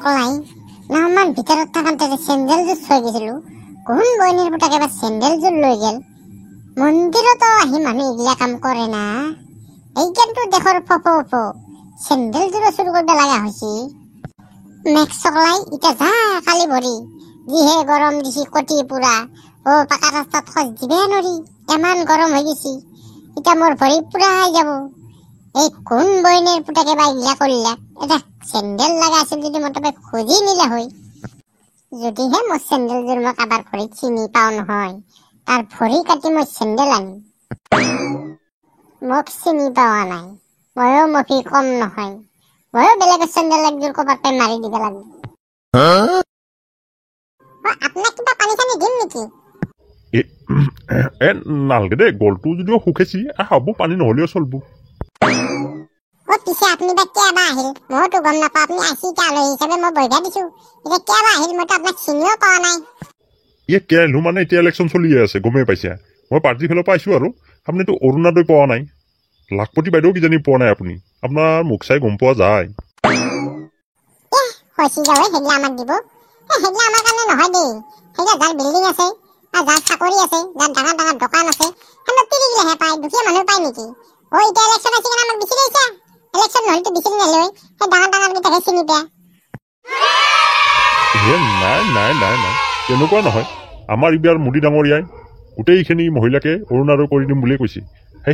চকলাই নামান ভিতৰত থাকাতে চেণ্ডেলযোৰ থৈ গৈছিলো কোন বইনীৰ পুতাকে বা চেণ্ডেলযোৰ লৈ গেল মন্দিৰতো আহি মানুহ এইগিলা কাম কৰে না এইকাৰণটো দেশৰ ফপ চেণ্ডেলযোৰ চুৰ কৰিব লগা হৈছে মেঘ চকলাই এতিয়া যা কালি ভৰি যিহে গৰম দিছি কটি পুৰা পাকা ৰাস্তাত খোজ দিবে নৰি ইমান গৰম হৈ গৈছি এতিয়া মোৰ ভৰি পুৰা হৈ যাব এই কোন বইনীৰ পুতাকে বা এইগিলা কৰিলা এটা চেণ্ডেল লগা আছিল যদি মই তবে খুজি নিলে হয় যদিহে মোৰ চেণ্ডেলযোৰ মই কাবাৰ ভৰিত চিনি পাওঁ নহয় তাৰ ভৰি কাটি মই চেণ্ডেল আনিম মোক চিনি পোৱা নাই ময়ো মফি কম নহয় ময়ো বেলেগৰ চেণ্ডেল একযোৰ ক'ৰবাৰ পৰা মাৰি দিব লাগিব আপোনাক কিবা পানী চানী দিম নেকি নালগে দে গলটো যদিও শুকেছি খাব পানী নহ'লেও চলব পিছে আপুনি বা কেবা আহিল মইতো গম নাপাওঁ আপুনি আহিছে এতিয়া আলহী হিচাপে মই বহিবা দিছো এতিয়া কেবা আহিল মইতো আপোনাক চিনিও পোৱা নাই কে আহিলো মানে এতিয়া ইলেকশ্যন চলিয়ে আছে গমেই পাইছে মই পাৰ্টিৰ ফালৰ পৰা আহিছো আৰু আপুনিতো অৰুণোদয় পোৱা নাই লাখপতি বাইদেউ কিজানি পোৱা নাই আপুনি আপোনাৰ মুখ চাই গম পোৱা যায় সেইগিলা আমাক দিব সেইগিলা আমাৰ কাৰণে নহয় দেই সেইগিলা যাৰ বিল্ডিং আছে আৰু যাৰ চাকৰি আছে যাৰ ডাঙৰ ডাঙৰ দোকান আছে সেনে তিৰিগিলাহে পায় দুখীয়া মানুহ পায় নেকি এতিয়া ইলেকশ্যন আছে কাৰণে আমাক বিচাৰি আহিছা ইলেকশ্যন নহ'লেতো বিচাৰি নাহিলে সেই ডাঙৰ ডাঙৰ কেইটাকে চিনি পায় নাই তেনেকুৱা নহয় আমাৰ এইবাৰ মোদী ডাঙৰীয়াই গোটেইখিনি মহিলাকে অৰুণোদয় কৰি দিম বুলিয়ে কৈছে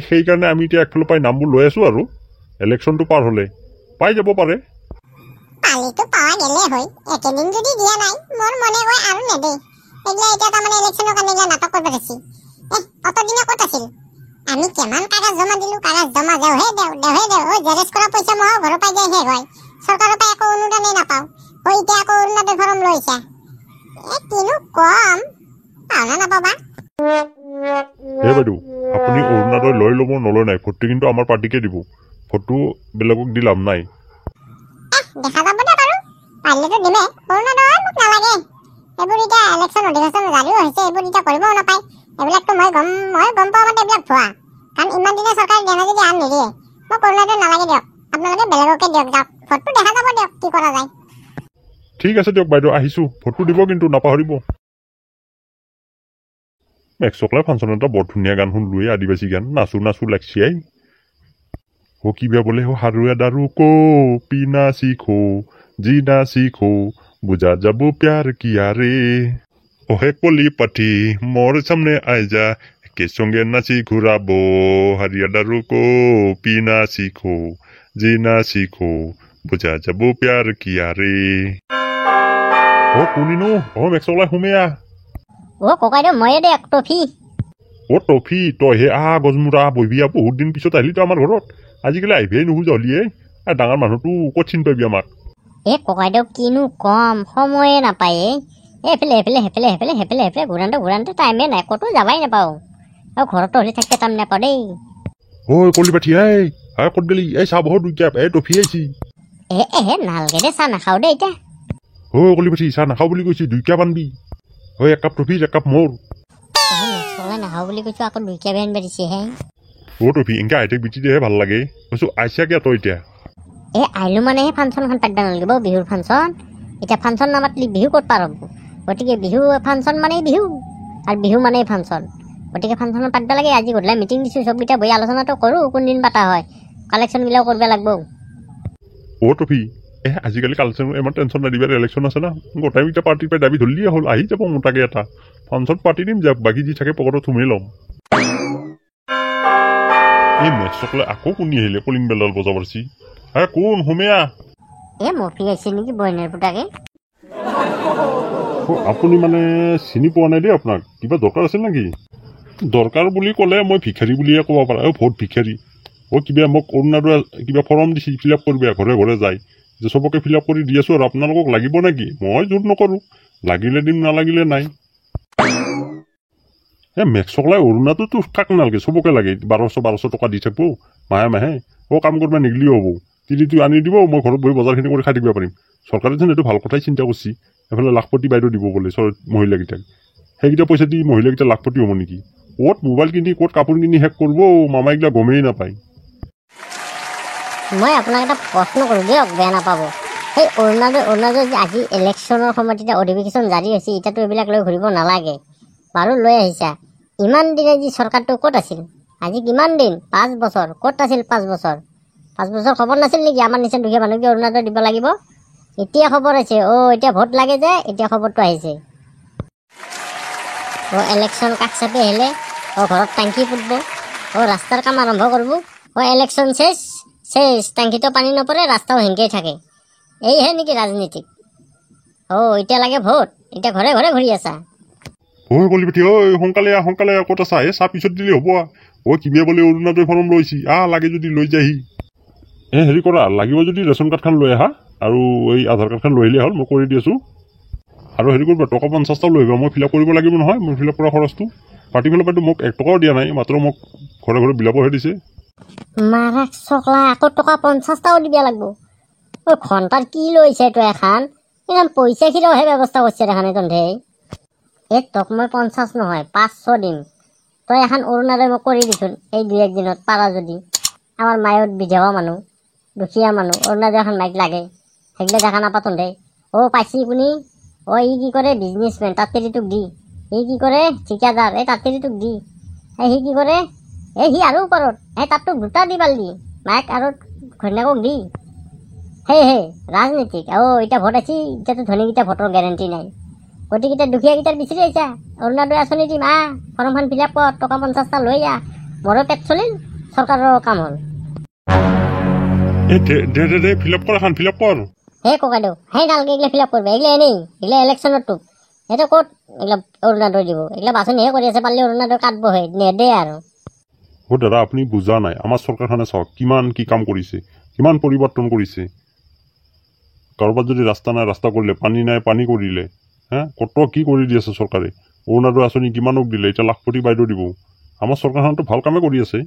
সেইকাৰণে আমি এতিয়া একফালৰ পৰাই নামবোৰ লৈ আছো আৰু ইলেকশ্যনটো পাৰ হ'লে পাই যাব পাৰে পালিটো পাৱা গেলে হয় একেদিন যদি দিয়া নাই মোৰ মনে কয় আৰু নেদে এইগিলা এতিয়া তাৰমানে ইলেকশ্যনৰ কাৰণে এইগিলা নাটক কৰিব ধৰিছে অতদিনে ক'ত আছিল আমি কিমান কাগজ জমা দিলো কাগজ জমা দেওহে জেৰেক্স কৰা পইচা মই ঘৰৰ পৰা যায় শেষ হয় চৰকাৰৰ পৰা একো অনুদানেই নাপাওঁ এতিয়া আকৌ অৰুণোদয় ফৰ্ম লৈছা কিনো কম পাওনা নাপাবা বাইদেউ আপুনি অৰুণোদয় লৈ ল'ব নলয় নাই ভোটটো কিন্তু আমাৰ পাৰ্টিকে দিব ভোটটো বেলেগক দি লাভ নাই দেখা যাব দে বাৰু পাৰিলেতো দিমে অৰুণোদয় মোক নালাগে এইবোৰ এতিয়া ইলেকশ্যন অধিৱেশন জাৰিও হৈছে এইবোৰ এতিয়া কৰিবও নাপায় এইবিলাকতো মই গম পাওঁ মানে এইবিলাক ভুৱা কাৰণ ইমান দিনে চৰকাৰে দিয়া নাই যদি আন নিদিয়ে মোক অৰুণোদয় নালাগে দিয়ক আপোনালোকে বেলেগকে দিয়ক যাওক ভোটটো দেখা যাব দিয়ক কি কৰা যায় ঠিক আছে দিয়ক বাইদেউ আহিছো ভোটটো দিব কিন্তু নাপাহৰিব মেক্সকলাই ফাংচন এটা বৰ ধুনীয়া গান শুনলোৱে আদিবাসী গান নাচো লাগছিয়াই কিবা বোলে হাৰুৱা দাৰু কো পিনা শিখো জিনা শিখো বুজা যাব প্যাৰ কিয়া ৰে ওহে কলি পাঠি মোৰ সামনে আই যা একে সঙ্গে নাচি ঘূৰাব হাৰিয়া দাৰু কো পিনা শিখো জিনা শিখো বুজা যাব প্যাৰ কিয়া ৰে কোনিনো মেক্সকলাই সুমিয়া ককাইদেউ ময়ে দে টফি টফি তই হে গজমুৰা বহিবি বহুত দিন পিছত আহিলি তই আমাৰ ঘৰত আজিকালি আহিবিয়ে নুবুজা হলিয়ে ডাঙৰ মানুহটো ক'ত চিন পাবি আমাক ককাইদেউ কিনো কম সময়ে নাপায় সেইফালে ঘূৰাওঁতে টাইমে নাই ক'তো যাবাই নাপাওঁ আৰু ঘৰতো হলি থাকিব টাইম নাপাওঁ দেই কলি পাঠি ক'ত গেলি চাহ বহুত দুইকাপ টফি আহিছি নালগে দে চাহ নাখাওঁ দেই এতিয়া কলি পাঠি চাহ নাখাওঁ বুলি কৈছি 2 কাপ আনবি এক কাপ টফি 1 কাপ মোৰ নাখাওঁ বুলি কৈছো আকৌ 2 কাপ আনিব দিছেহে টফি এনেকে আইটেক বিটি দিহে ভাল লাগে কৈছো আইছা কিয় তই এতিয়া আহিলো মানে ফাংচনখন পাতিব নালাগিব বিহুৰ ফাংচন এতিয়া ফাংচন নামাতিলি বিহু ক'ত পাৰ হ'ব গতিকে বিহু ফাংচন মানে বিহু আৰু বিহু মানে ফাংচন গতিকে ফাংচনত পাতিব লাগে আজি গধূলি মিটিং দিছোঁ চবকেইটা বহি আলোচনাটো কৰোঁ কোনদিন পাতা হয় কালেকশ্যনবিলাক কৰিব লাগিব টফি আজিকালি কালেকশ্যন ইমান টেনশ্যন নাদিবা ইলেকশ্যন আছে না গোটেইকেইটা পাৰ্টিৰ পৰা দাবী ধৰিলেই হ'ল আহি যাব মোটাকে এটা ফাংচন পাতি দিম যাওক বাকী যি থাকে পকেটত সোমাই ল'ম মেক্সকলে আকৌ কোনি আহিলে কলিং বেলডাল বজাব পাৰিছি কোন সোমেয়া মফি আহিছে নেকি বইনাৰ পুতাকে আপুনি মানে চিনি পোৱা নাই দেই আপোনাক কিবা দৰকাৰ আছিল নেকি দৰকাৰ বুলি ক'লে মই ভিক্ষাৰী বুলিয়ে ক'ব পাৰা ভোট ভিক্ষাৰী কিবা মোক অৰুণোদয় কিবা ফৰ্ম দিছে ফিল আপ কৰিব ঘৰে ঘৰে যায় যে চবকে ফিল আপ কৰি দি আছো আৰু আপোনালোকক লাগিব নেকি মই জোৰ নকৰোঁ লাগিলে দিম নালাগিলে নাই মেক্সকলাই অৰুণোদয়টো কাক নালাগে চবকে লাগে 1200 টকা দি থাকব মাহে কাম কৰিব নিগলিও হ'ব তিলিটো আনি দিব মই ঘৰত বহি বজাৰখিনি কৰি খাই থাকিব পাৰিম চৰকাৰে যেন এইটো ভাল কথাই চিন্তা কৰিছে এফালে লাখপতি বাইদেউ দিব বোলে মহিলাকেইটাক সেইকেইটা পইচা দি মহিলাকেইটা লাখপতি হ'ব নেকি ক'ত মোবাইল কিনি ক'ত কাপোৰ কিনি শেষ কৰিব মামাইগিলা গমেই নাপায় মই আপোনাক এটা প্ৰশ্ন কৰোঁ দিয়ক বেয়া নাপাব সেই অৰুণাচল যে আজি ইলেকশ্যনৰ সময়ত এতিয়া অধিৱেশন জাৰি হৈছে, এতিয়াতো এইবিলাক লৈ ঘূৰিব নালাগে। বাৰু লৈ আহিছা, ইমান দিনে যি চৰকাৰটো ক'ত আছিল? আজি কিমান দিন? 5 বছৰ ক'ত আছিল? 5 বছৰ খবৰ নাছিল নেকি? আমাৰ নিচিনা দুখীয়া মানুহকে অৰুণাচল দিব লাগিব, এতিয়া খবৰ আছে। এতিয়া ভোট লাগে যে এতিয়া খবৰটো আহিছে। ইলেকশ্যন কাষ চাপি আহিলে ঘৰত টাংকি ফুটব, ৰাস্তাৰ কাম আৰম্ভ কৰিব। ইলেকশ্যন চেছ টাংকিতো পানী নপৰে, ৰাস্তাও হেংকেই থাকে। এইহে নেকি ৰাজনীতিক? এতিয়া লাগে ভোট, এতিয়া ঘৰে ঘৰে ঘূৰি আছা। কলি বেটি সোনকালে ক'ত আছা? চাহ পিছত দিলে হ'ব। কিবা বোলে অৰুণাচল ফৰ্ম লৈছি, লাগে যদি লৈ যায়হি। হেৰি কৰা, লাগিব যদি ৰেচন কাৰ্ডখন লৈ আহা আৰু এই আধাৰ কাৰ্ডখন লৈ আহিলে হ'ল, মই কৰি দি আছোঁ। আৰু হেৰি কৰিবা, টকা 50টা লৈ আহিবা, মই ফিল আপ কৰিব লাগিব নহয়। মোৰ ফিল আপ কৰা খৰচটো পাৰ্টি ফালৰ পৰাতো মোক 1 টকাও দিয়া নাই, মাত্ৰ মোক ঘৰে ঘৰে বিলাবহে দিছে। মাৰাক চকলা, আকৌ টকা 50টাও দিব লাগিব। ঘণ্টাৰ কি লৈছে তই এখন? ইমান পইচা খিৰাওহে ব্যৱস্থা কৰিছে দেখানে তন্ধে। তোক মই 50 নহয় 500 দিম। তই এখন অৰুণাচল মই কৰি দিছোন এই 2-1 দিনত পাৰা যদি। আমাৰ মায়ত বিধৱা মানুহ, দুখীয়া মানুহ, অৰুণাচল এখন মাইক লাগে, সেইগিলা দেখা নাপা তন্ধে। পাইছি কোনি? ই কি কৰে? বিজনেছমেন, তাতেৰি তোক দি। কি কৰে? ঠিকাদাৰ, তাতেৰি তোক দি। সি কি কৰে? সি আৰু ওপৰত, তাত তোক 2টা দি পালি, মাইক আৰু ঘৈণীয়েকক দি। ৰাজনীতিক। এতিয়া ভোট আছি, এতিয়াতো ধনীকেইটা ভোটৰ গেৰেণ্টি নাই। গতিকে দুখীয়াকেইটাৰ বিচাৰি আহিছা, অৰুণাচল আঁচনি দিম, ফৰ্মখন ফিল আপ কৰ, টকা 50টা লৈ আহ, মোৰো পেট চলিল, চৰকাৰৰ কাম হ'ল। দে ফিল আপ কৰ, ফিল আপ কৰ। ককাইদেউ, নালগে এইগিলা ফিল আপ কৰিবা, এইগিলা এনেই, এইগিলা ইলেকশ্যনত তোক। ক'ত এইগিলা অৰুণাচল দিব? এইগিলা বাছনিহে কৰি আছে, পাৰিলে অৰুণাচল কাটবহে, নেদে আৰু। দাদা আপুনি বুজা নাই, আমাৰ চৰকাৰখনে চাওক কিমান কি কাম কৰিছে, কিমান পৰিৱৰ্তন কৰিছে। কাৰোবাৰ যদি ৰাস্তা নাই, ৰাস্তা কৰিলে, পানী নাই, পানী কৰিলে। কত কি কৰি দি আছে চৰকাৰে। অৰুণাচল আঁচনি কিমানক দিলে, এতিয়া লাখপতি বাইদেউ দিব। আমাৰ চৰকাৰখনতো ভাল কামে কৰি আছে।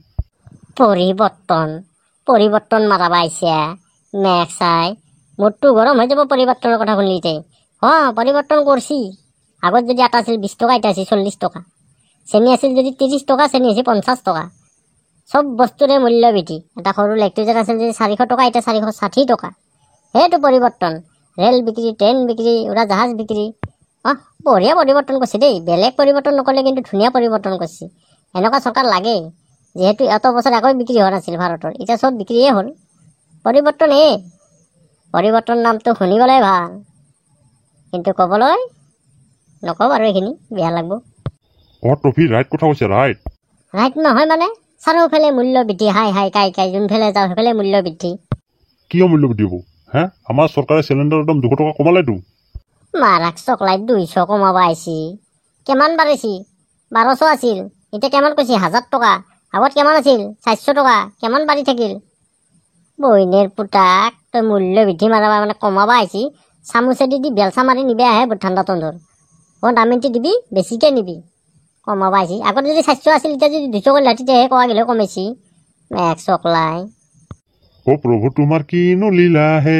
পৰিৱৰ্তন মাৰাবা আহিছে মেঘ চাই, মোৰতো গৰম হৈ যাব পৰিৱৰ্তনৰ কথা শুনিলে। পৰিৱৰ্তন কৰছি। আগত যদি আটা আছিল 20 টকা, এতিয়া আছিল 40 টকা। চেনি আছিল যদি 30 টকা, চেনি আছিল 50 টকা। চব বস্তুৰে মূল্য বৃদ্ধি। এটা সৰু লেকট্ৰিজাৰ আছিল যদি 400 টকা, এতিয়া 460 টকা। সেইটো পৰিৱৰ্তন। ৰেল বিক্ৰী, ট্ৰেইন বিক্ৰী, উৰাজাহাজ বিক্ৰী। বঢ়িয়া পৰিৱৰ্তন কৰিছে দেই। বেলেগ পৰিৱৰ্তন নকৰিলে কিন্তু ধুনীয়া পৰিৱৰ্তন কৰিছে। এনেকুৱা চৰকাৰ লাগে, যিহেতু এত বছৰ একো বিক্ৰী হোৱা নাছিল ভাৰতৰ, এতিয়া চব বিক্ৰীয়ে হ'ল। পৰিৱৰ্তন নামটো শুনিবলৈ ভাল, কিন্তু ক'বলৈ নকওঁ আৰু, এইখিনি বেয়া লাগব। ট্ৰফি ৰাইট কথা কৈছে, ৰাইট নহয় মানে চাৰিওফালে মূল্য বৃদ্ধি, কাই যোনফালে যাওঁ সেইফালে মূল্য বৃদ্ধি। কিয় মূল্য বৃদ্ধি হ'ব? আমাৰ চৰকাৰে চিলিণ্ডাৰৰ দাম 200 টকা কমালেতো। মাৰাক চকলাই 200 কমাব আহিছি। কিমান বাঢ়িছি? 1200 আছিল, এতিয়া কিমান কৈছি? 1000 টকা। আগত কিমান আছিল? 400 টকা। কিমান বাঢ়ি থাকিল? বহিনীৰ পুতাক, তই মূল্য বৃদ্ধি মাৰাবা মানে কমাবা আহিছি। চামুচেদি বেলচা মাৰি নিবে আহে ঠাণ্ডা তন্ধৰ। দামিনটি দিবি, বেছিকে নিবি, কমাবা আহিছি। আগত যদি 400 আছিল, এতিয়া যদি 200 কৰিলে তেতিয়াহে কোৱা গেলেও কমাইছি। মেঘ চকলাই। প্ৰভু তোমাৰ কিনো লীলা হে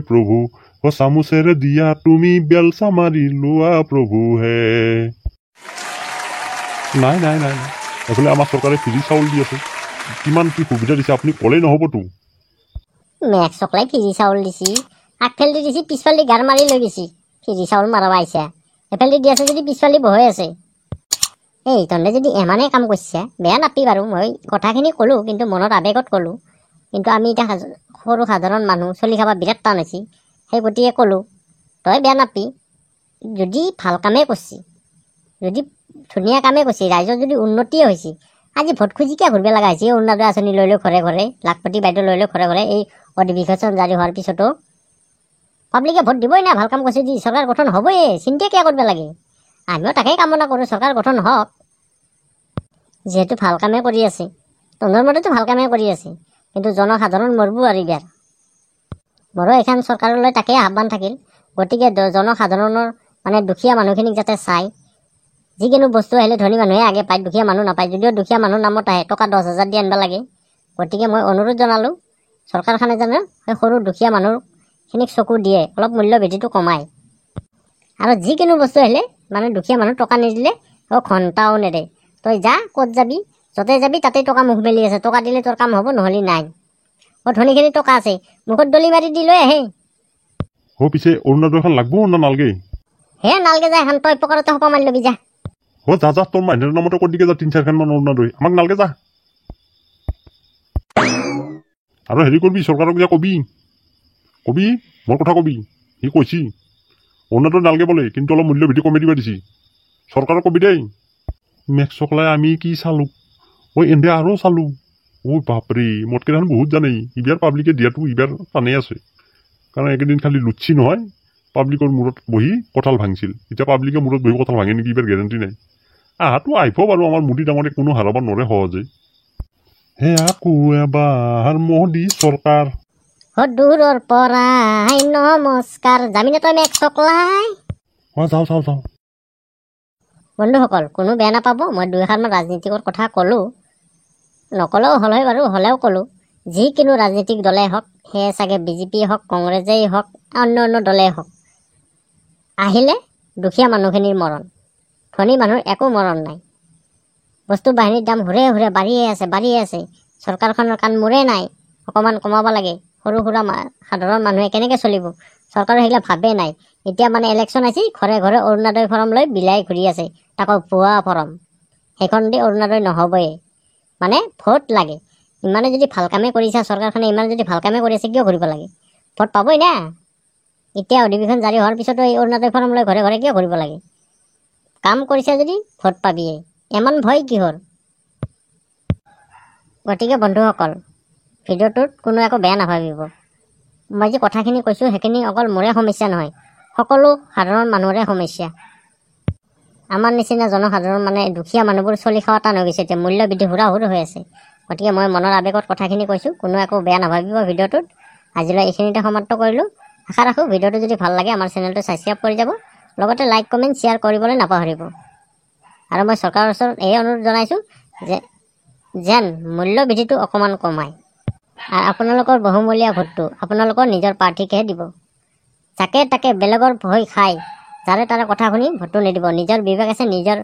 প্ৰভু, চামুচেৰে দিয়া তুমি বেলচা মাৰি লোৱা প্ৰভু হে। নাই এইফালে আমাৰ চৰকাৰে ফ্ৰী চাউল দি আছে, কিমান কি সুবিধা দিছে আপুনি ক'লেই নহ'বতো। মেঘ চকলাই ফ্ৰী চাউল দিছি, আগফালে দিছি, পিছফালে গাৰ মাৰি লৈ গৈছি। ফ্ৰী চাউল মাৰাবা আহিছা, এফালে দি আছে যদি পিছফালে বহাই আছে। তহঁতে যদি ইমানেই কাম কৰিছে, বেয়া নাপি বাৰু, মই কথাখিনি ক'লোঁ, কিন্তু মনত আৱেগত ক'লোঁ। কিন্তু আমি এতিয়া সৰু সাধাৰণ মানুহ, চলি খাব বিৰাট টান হৈছে। সেই গতিকে ক'লোঁ, তই বেয়া নাপি, যদি ভাল কামেই কৰিছি, যদি ধুনীয়া কামেই কৰিছে, ৰাইজৰ যদি উন্নতিয়ে হৈছে, আজি ভোট খুজি কিয় ঘূৰিব লগা হৈছে? অৰুণাচল আঁচনি লৈ ঘৰে ঘৰে, লাখপতি বাইদেউ লৈ ঘৰে ঘৰে, এই অধিৱেশন জাৰি হোৱাৰ পিছতো পাব্লিকে ভোট দিবই না। ভাল কাম কৰিছে যদি চৰকাৰ গঠন হ'বই, চিন্তা কিয় কৰিব লাগে? আমিও তাকেই কামনা কৰোঁ, চৰকাৰ গঠন হওক, যিহেতু ভাল কামেই কৰি আছে। তহঁতৰ মতেতো ভাল কামেই কৰি আছে, কিন্তু জনসাধাৰণ মৰব আৰু ইয়াৰ। মোৰো এখন চৰকাৰলৈ তাকেই আহ্বান থাকিল। গতিকে জনসাধাৰণৰ মানে দুখীয়া মানুহখিনিক যাতে চাই, যিকোনো বস্তু আহিলে ধনী মানুহে আগে পায়, দুখীয়া মানুহ নাপায়। যদিও দুখীয়া মানুহ নামত আহে, টকা 10,000 দি আনিব লাগে। গতিকে মই অনুৰোধ জনালোঁ, চৰকাৰখনে জানো সেই সৰু দুখীয়া মানুহখিনিক চকু দিয়ে, অলপ মূল্য বৃদ্ধিটো কমায়। আৰু যিকোনো বস্তু আহিলে মানে দুখীয়া মানুহ টকা নিদিলে ঘণ্টাও নেদে। তই যা, ক'ত যাবি, য'তে যাবি তাতেই টকা মুখ মেলি আছে। টকা দিলে তোৰ কাম হ'ব, নহ'লে নাই। ধনীখিনি টকা আছে, মুখত দলি মাৰি দি লৈ আহে। পিছে অৰুণোদয়খন লাগব না নালগে? হে নালগে যা এখন তই পকাৰতে সোপা মাৰি ল'বি যা। যা যা তোৰ মাইনাৰ নামতে কৈ দিকে যা ৩-৪ মান অৰুণোদয় আমাক নালগে যা। আৰু হেৰি কৰিবি চৰকাৰক যে কবি মোৰ কথা কবি সি কৈছি অৰুণোদয় নালগে বোলে কিন্তু অলপ মূল্য বৃদ্ধি কমাই দিব দিছি চৰকাৰক কবি দেই। মেক্স চকলাই আমি কি চালো এন্দে আৰু চালো বাপৰে মোতকে দেখোন বহুত জানেই ইবাৰ পাব্লিকে দিয়াটো ইবাৰ টানেই আছে কাৰণ একেদিন খালি লুটছি নহয় পাব্লিকৰ মূৰত বহি কঁঠাল ভাঙিছিল এতিয়া পাব্লিকে মূৰত বহি কঁঠাল ভাঙে নেকি ইবাৰ গেৰেণ্টি নাই। আহাতো আহিব বাৰু আমাৰ মোদী ডাঙৰে কোনো হাৰাব নোৱাৰে সহজে। হে আকৌ এবাৰ মোদী চৰকাৰ দূৰৰ পৰাই নমস্কাৰ জামিনে তই মেঘ চকলাই। যাওঁ বন্ধুসকল কোনো বেয়া নাপাব মই দুই এষাৰমান ৰাজনীতিকৰ কথা ক'লোঁ নকলেও হ'ল হয় বাৰু হ'লেও ক'লোঁ যিকোনো ৰাজনীতিক দলেই হওক সেয়ে চাগে বিজেপি হওক কংগ্ৰেছেই হওক অন্য দলেই হওক আহিলে দুখীয়া মানুহখিনিৰ মৰণ ধনী মানুহৰ একো মৰণ নাই। বস্তু বাহিনীৰ দাম হুৰে বাঢ়িয়ে আছে চৰকাৰখনৰ কাণ মোৰে নাই অকণমান কমাব লাগে সৰু সুৰা সাধাৰণ মানুহে কেনেকৈ চলিব চৰকাৰে সেইবিলাক ভাবেই নাই। এতিয়া মানে ইলেকশ্যন আছে ঘৰে ঘৰে অৰুণোদয় ফৰ্ম লৈ বিলাই ঘূৰি আছে তাকো ভুৱা ফৰ্ম সেইখন দি অৰুণোদয় নহ'বই মানে ভোট লাগে। ইমানে যদি ভাল কামেই কৰিছে চৰকাৰখনে ইমান যদি ভাল কামেই কৰি আছে কিয় ঘূৰিব লাগে ভোট পাবই না। এতিয়া অধিৱেশন জাৰি হোৱাৰ পিছতো এই অৰুণোদয় ফৰ্ম লৈ ঘৰে ঘৰে কিয় ঘূৰিব লাগে কাম কৰিছে যদি ভোট পাবিয়ে ইমান ভয় কিহৰ। গতিকে বন্ধুসকল ভিডিঅ'টোত কোনো একো বেয়া নাভাবিব মই যে কথাখিনি কৈছোঁ সেইখিনি অকল মোৰে সমস্যা নহয় সকলো সাধাৰণ মানুহৰে সমস্যা। আমাৰ নিচিনা জনসাধাৰণ মানে দুখীয়া মানুহবোৰ চলি খোৱা টান হৈ গৈছে এতিয়া মূল্য বৃদ্ধি হুৰা হৈ আছে। গতিকে মই মনৰ আৱেগত কথাখিনি কৈছোঁ কোনো একো বেয়া নাভাবিব ভিডিঅ'টোত। আজিলৈ এইখিনিতে সমাপ্ত কৰিলোঁ। আশা ৰাখোঁ ভিডিঅ'টো যদি ভাল লাগে আমাৰ চেনেলটো ছাবস্ক্ৰাইব কৰি যাব লগতে লাইক কমেণ্ট শ্বেয়াৰ কৰিবলৈ নাপাহৰিব। আৰু মই চৰকাৰৰ ওচৰত এই অনুৰোধ জনাইছোঁ যে যেন মূল্য বৃদ্ধিটো অকণমান কমায় আৰু আপোনালোকৰ বহুমূলীয়া ভোটটো আপোনালোকৰ নিজৰ প্ৰাৰ্থীকেহে দিব। যাকে তাকে বেলেগৰ ভয় খাই যাৰে তাৰে কথা শুনি ভোটটো নিদিব। নিজৰ বিবেক আছে নিজৰ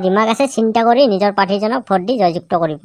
দিমাগ আছে চিন্তা কৰি নিজৰ প্ৰাৰ্থীজনক ভোট দি জয়যুক্ত কৰিব।